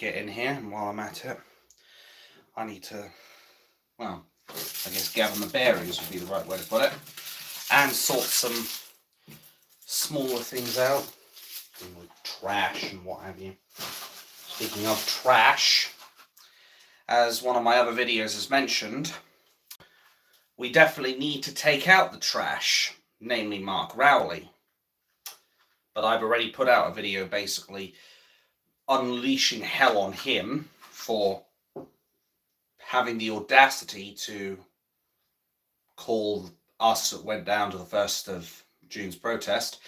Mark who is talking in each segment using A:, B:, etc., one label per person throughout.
A: get in here, and while I'm at it, I need to, well, I guess gather my bearings would be the right way to put it, and sort some smaller things out, with trash and what have you. Speaking of trash, as one of my other videos has mentioned, we definitely need to take out the trash, namely Mark Rowley. But I've already put out a video basically unleashing hell on him for having the audacity to call us that went down to the 1st of June's protest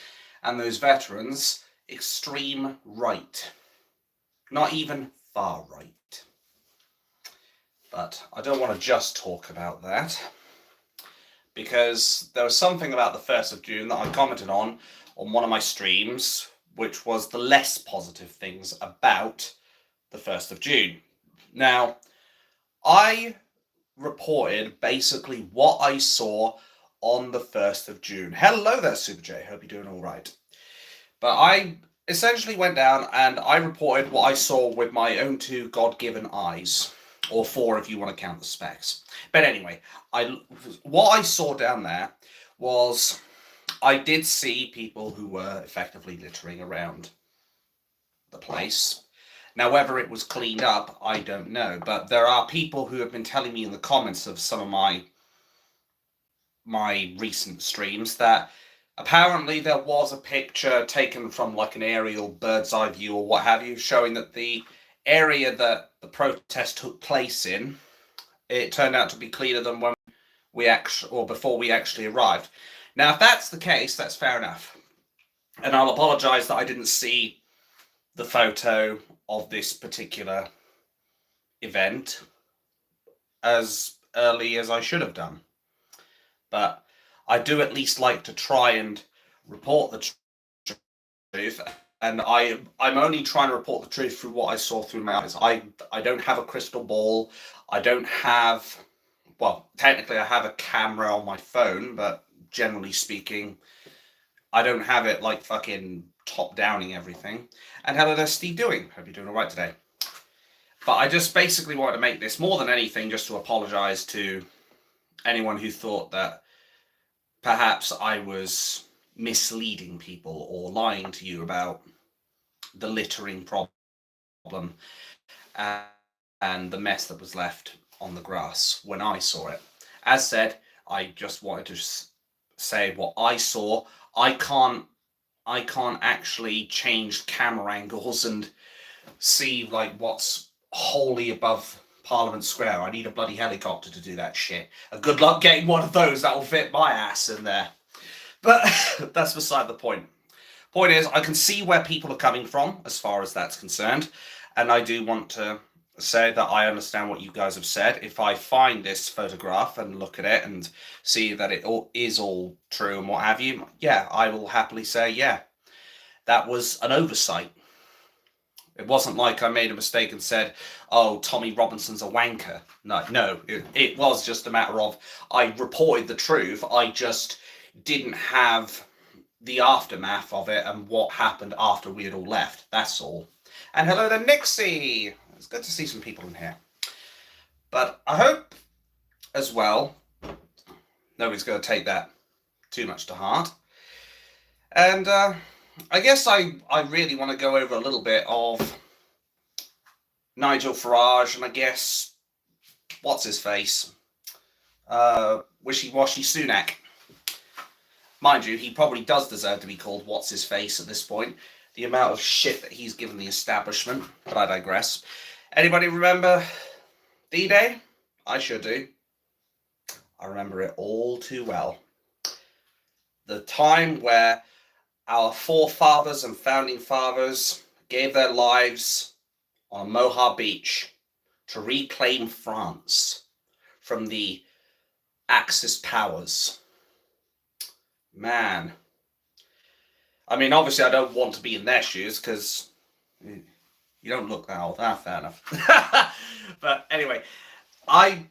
A: and those veterans extreme right. Not even far right. But I don't want to just talk about that, because there was something about the 1st of June that I commented on one of my streams, which was the less positive things about the 1st of June. Now, I reported basically what I saw on the 1st of June. Hello there, Super J. Hope you're doing all right. But I essentially went down and I reported what I saw with my own 2 God-given eyes. Or 4 if you want to count the specs. But anyway, what I saw down there was I did see people who were effectively littering around the place. Now, whether it was cleaned up, I don't know. But there are people who have been telling me in the comments of some of my recent streams that apparently there was a picture taken from like an aerial bird's eye view or what have you, showing that the area that the protest took place in, it turned out to be cleaner than when before we actually arrived. Now, if that's the case, that's fair enough. And I'll apologise that I didn't see the photo of this particular event as early as I should have done. But I do at least like to try and report the truth. And I'm only trying to report the truth through what I saw through my eyes. I don't have a crystal ball. I don't have, well, technically I have a camera on my phone, but generally speaking, I don't have it like fucking top-downing everything. And hello there, Steve doing? Hope you're doing all right today. But I just basically wanted to make this, more than anything, just to apologise to anyone who thought that perhaps I was misleading people or lying to you about the littering problem and the mess that was left on the grass when I saw it. As said, I just wanted to say what I saw. I can't actually change camera angles and see like what's wholly above Parliament Square. I need a bloody helicopter to do that shit. And good luck getting one of those that'll fit my ass in there. But that's beside the point. Point is, I can see where people are coming from as far as that's concerned. And I do want to say that I understand what you guys have said. If I find this photograph and look at it and see that it is all true and what have you, yeah, I will happily say, yeah, that was an oversight. It wasn't like I made a mistake and said, oh, Tommy Robinson's a wanker. No, it was just a matter of I reported the truth. I just didn't have the aftermath of it and what happened after we had all left. That's all. And hello there, Nixie. It's good to see some people in here. But I hope as well nobody's going to take that too much to heart. And I guess I really want to go over a little bit of Nigel Farage and I guess, what's his face? Wishy-washy Sunak. Mind you, he probably does deserve to be called what's his face at this point. The amount of shit that he's given the establishment, but I digress. Anybody remember D-Day? I sure do. I remember it all too well. The time where our forefathers and founding fathers gave their lives on Moha Beach to reclaim France from the Axis powers. Man. I mean, obviously I don't want to be in their shoes because you don't look that old. Fair enough. But anyway, I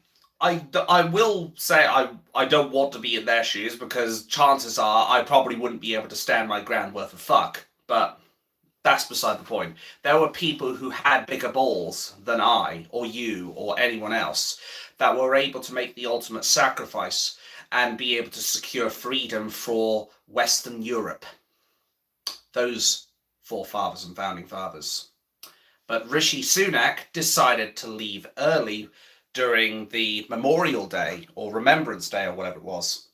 A: will say I don't want to be in their shoes because chances are I probably wouldn't be able to stand my ground worth of fuck. But That's beside the point. There were people who had bigger balls than I, or you, or anyone else, that were able to make the ultimate sacrifice and be able to secure freedom for Western Europe. Those forefathers and founding fathers. But Rishi Sunak decided to leave early during the Memorial Day, or Remembrance Day, or whatever it was.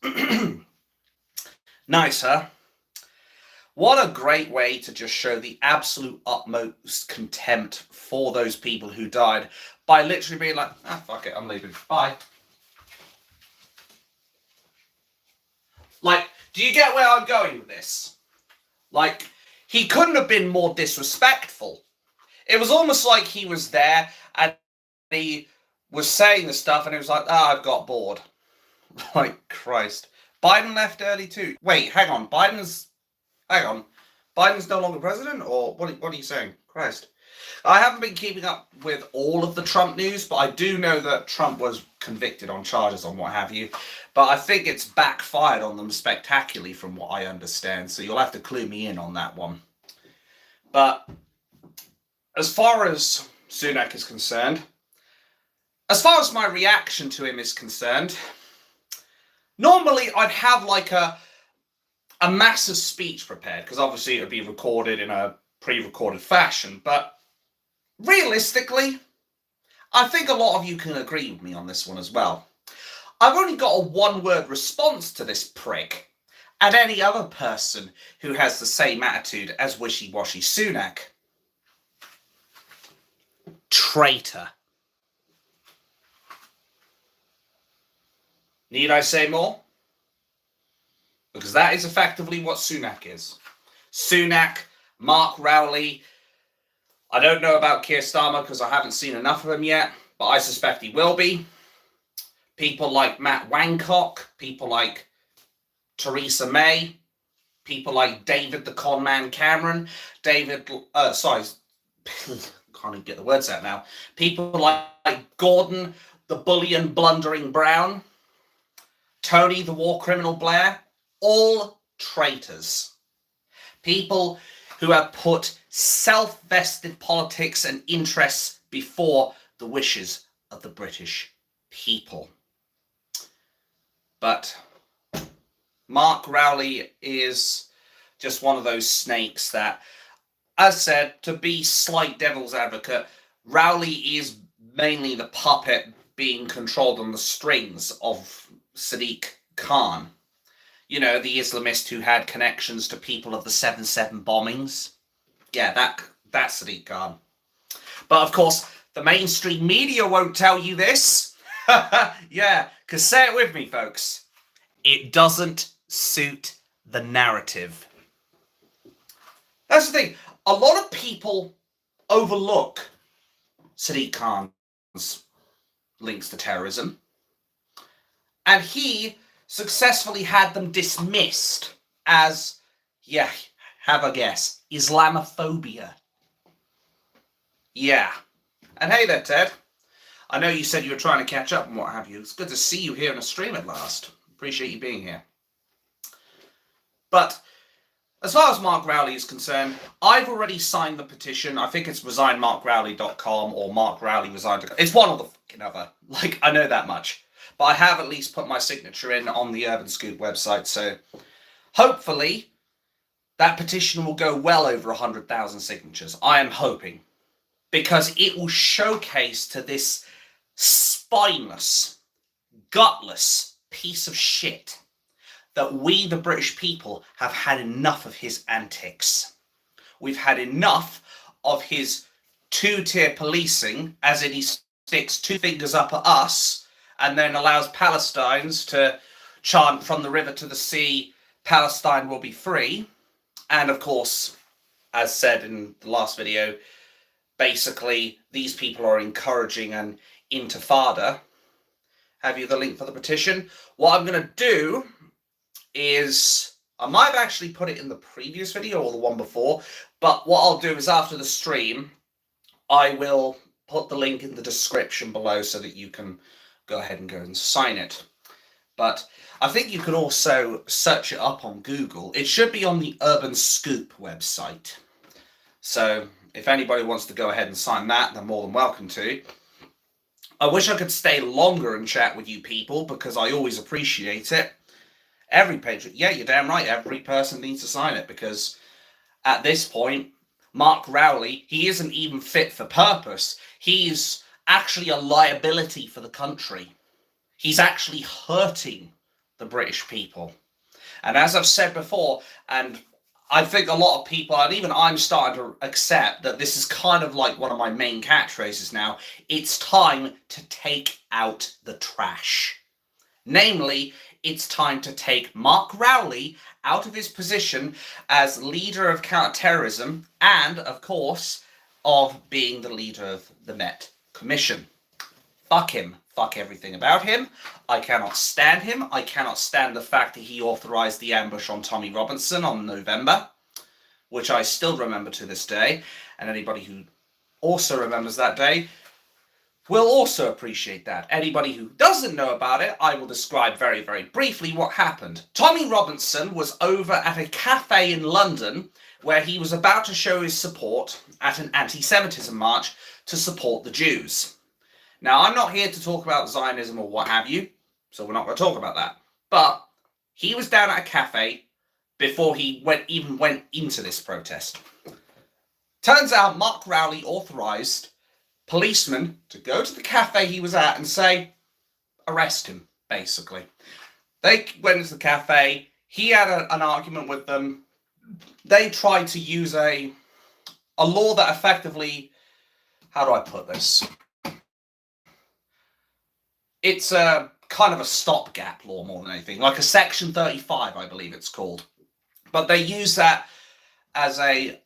A: Nice, huh? What a great way to just show the absolute utmost contempt for those people who died by literally being like, fuck it, I'm leaving. Bye. Like, do you get where I'm going with this? Like, he couldn't have been more disrespectful. It was almost like he was there and he was saying the stuff and it was like, I've got bored. Like, Christ. Biden left early too. Wait, hang on. Biden's no longer president? Or what are you saying? Christ. I haven't been keeping up with all of the Trump news, but I do know that Trump was convicted on charges on what have you. But I think it's backfired on them spectacularly from what I understand. So you'll have to clue me in on that one. But as far as Sunak is concerned, as far as my reaction to him is concerned, normally I'd have like a massive speech prepared, because obviously it would be recorded in a pre-recorded fashion, but realistically, I think a lot of you can agree with me on this one as well. I've only got a one-word response to this prick, and any other person who has the same attitude as wishy-washy Sunak. Traitor. Need I say more? Because that is effectively what Sunak is. Sunak, Mark Rowley. I don't know about Keir Starmer because I haven't seen enough of him yet, but I suspect he will be. People like Matt Wancock, people like Theresa May, people like David the Conman Cameron, can't even get the words out now. People like Gordon the Bullion Blundering Brown, Tony the War Criminal Blair, all traitors. People who have put self-vested politics and interests before the wishes of the British people. But Mark Rowley is just one of those snakes that, as said, to be slight devil's advocate, Rowley is mainly the puppet being controlled on the strings of Sadiq Khan. You know, the Islamist who had connections to people of the 7/7 bombings. Yeah, that's Sadiq Khan. But of course, the mainstream media won't tell you this. Yeah, because say it with me, folks. It doesn't suit the narrative. That's the thing. A lot of people overlook Sadiq Khan's links to terrorism. And he successfully had them dismissed as, yeah, have a guess, Islamophobia. Yeah. And hey there, Ted. I know you said you were trying to catch up and what have you. It's good to see you here in a stream at last. Appreciate you being here. But as far as Mark Rowley is concerned, I've already signed the petition. I think it's resignmarkrowley.com or Mark Rowley resigned. It's one or the fucking other. Like, I know that much. But I have at least put my signature in on the Urban Scoop website, so hopefully that petition will go well over 100,000 signatures. I am hoping. Because it will showcase to this spineless, gutless piece of shit that we, the British people, have had enough of his antics. We've had enough of his two-tier policing, as in he sticks two fingers up at us and then allows Palestinians to chant from the river to the sea, Palestine will be free. And of course, as said in the last video, basically these people are encouraging an intifada. Have you the link for the petition? What I'm going to do is, I might have actually put it in the previous video or the one before, but what I'll do is after the stream, I will put the link in the description below so that you can go ahead and go and sign it. But I think you can also search it up on Google. It should be on the Urban Scoop website. So if anybody wants to go ahead and sign that, they're more than welcome to. I wish I could stay longer and chat with you people, because I always appreciate it. Every patron, yeah, you're damn right, every person needs to sign it, because at this point, Mark Rowley, he isn't even fit for purpose. He's actually a liability for the country. He's actually hurting the British people. And as I've said before, and I think a lot of people, and even I'm starting to accept that this is kind of like one of my main catchphrases now, it's time to take out the trash. Namely, it's time to take Mark Rowley out of his position as leader of counter-terrorism and, of course, of being the leader of the Met Commission. Fuck him. Fuck everything about him. I cannot stand him. I cannot stand the fact that he authorised the ambush on Tommy Robinson on November, which I still remember to this day, and anybody who also remembers that day will also appreciate that. Anybody who doesn't know about it, I will describe very, very briefly what happened. Tommy Robinson was over at a cafe in London where he was about to show his support at an anti-Semitism march to support the Jews. Now, I'm not here to talk about Zionism or what have you, so we're not going to talk about that. But he was down at a cafe before he even went into this protest. Turns out Mark Rowley authorised policemen to go to the cafe he was at and say, arrest him, basically. They went into the cafe, he had an argument with them, they tried to use a law that effectively, how do I put this? It's a kind of a stopgap law more than anything, like a Section 35, I believe it's called. But they use that as a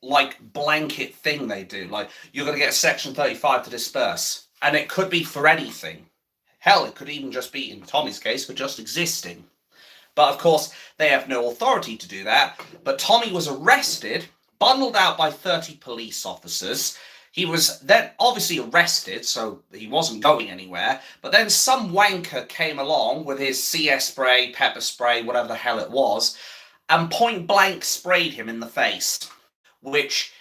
A: blanket thing they do. Like, you're going to get a Section 35 to disperse. And it could be for anything. Hell, it could even just be, in Tommy's case, for just existing. But of course, they have no authority to do that. But Tommy was arrested, bundled out by 30 police officers. He was then obviously arrested, so he wasn't going anywhere. But then some wanker came along with his CS spray, pepper spray, whatever the hell it was, and point blank sprayed him in the face. Which,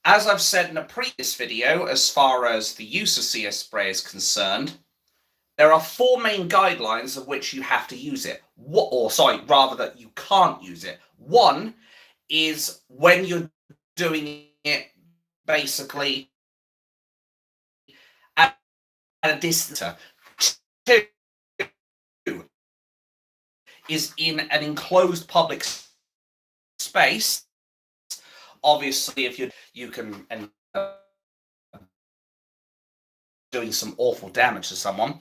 A: as I've said in a previous video, as far as the use of CS spray is concerned, there are 4 main guidelines of which you have to use it. Rather that you can't use it. One is when you're doing it basically at a distance. 2 is in an enclosed public space. Obviously, if you can end up doing some awful damage to someone.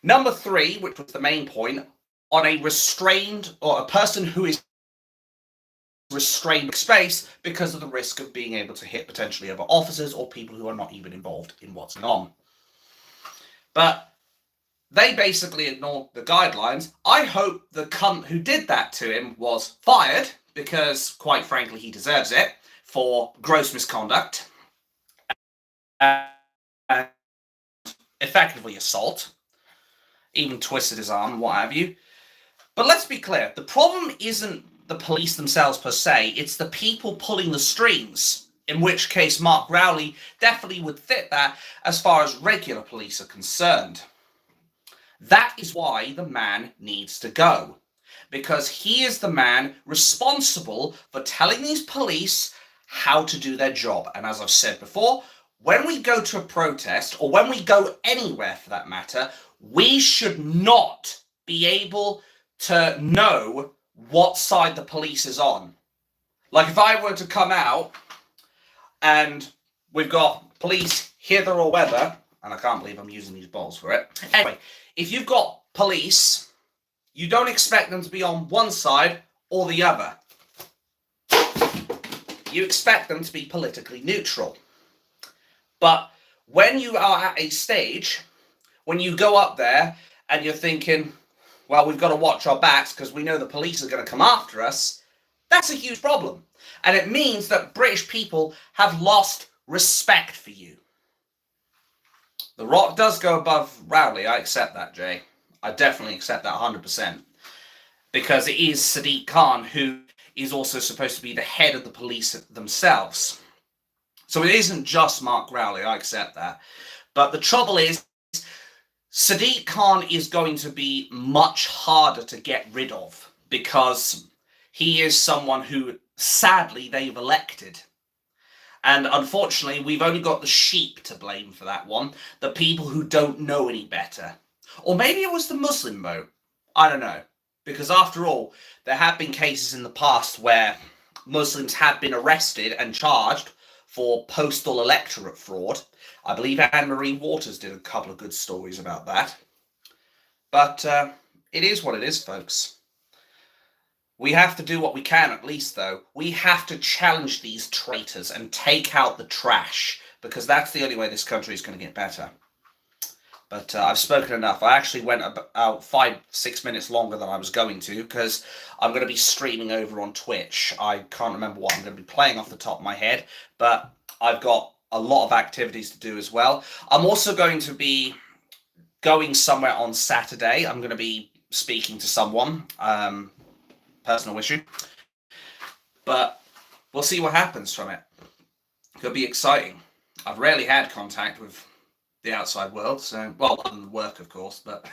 A: Number 3, which was the main point, on a restrained or a person who is restrained space because of the risk of being able to hit potentially other officers or people who are not even involved in what's going on. But they basically ignored the guidelines. I hope the cunt who did that to him was fired, because quite frankly he deserves it for gross misconduct and effectively assault, even twisted his arm, what have you. But let's be clear, the problem isn't the police themselves per se, it's the people pulling the strings, in which case Mark Rowley definitely would fit that as far as regular police are concerned. That is why the man needs to go, because he is the man responsible for telling these police how to do their job. And as I've said before, when we go to a protest, or when we go anywhere for that matter, we should not be able to know what side the police is on. Like, if I were to come out and we've got police hither or whether, and I can't believe I'm using these balls for it. Anyway, if you've got police, you don't expect them to be on one side or the other. You expect them to be politically neutral. But when you are at a stage, when you go up there and you're thinking, well, we've got to watch our backs because we know the police are going to come after us, that's a huge problem. And it means that British people have lost respect for you. The Rock does go above Rowley, I accept that, Jay. I definitely accept that 100%. Because it is Sadiq Khan who is also supposed to be the head of the police themselves. So it isn't just Mark Rowley, I accept that. But the trouble is, Sadiq Khan is going to be much harder to get rid of because he is someone who, sadly, they've elected. And unfortunately, we've only got the sheep to blame for that one, the people who don't know any better. Or maybe it was the Muslim vote. I don't know. Because after all, there have been cases in the past where Muslims have been arrested and charged for postal electorate fraud. I believe Anne-Marie Waters did a couple of good stories about that. But it is what it is, folks. We have to do what we can, at least, though. We have to challenge these traitors and take out the trash, because that's the only way this country is going to get better. But I've spoken enough. I actually went about 5-6 minutes longer than I was going to, because I'm going to be streaming over on Twitch. I can't remember what I'm going to be playing off the top of my head, but I've got a lot of activities to do as well. I'm also going to be going somewhere on Saturday. I'm going to be speaking to someone. Personal issue, but we'll see what happens from it. Could be exciting. I've rarely had contact with the outside world, so, well, other than work, of course, but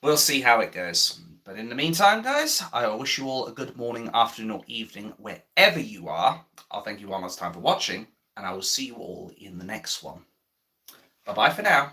A: we'll see how it goes. But in the meantime, guys, I wish you all a good morning, afternoon, or evening, wherever you are. I'll thank you one last time for watching, and I will see you all in the next one. Bye-bye for now.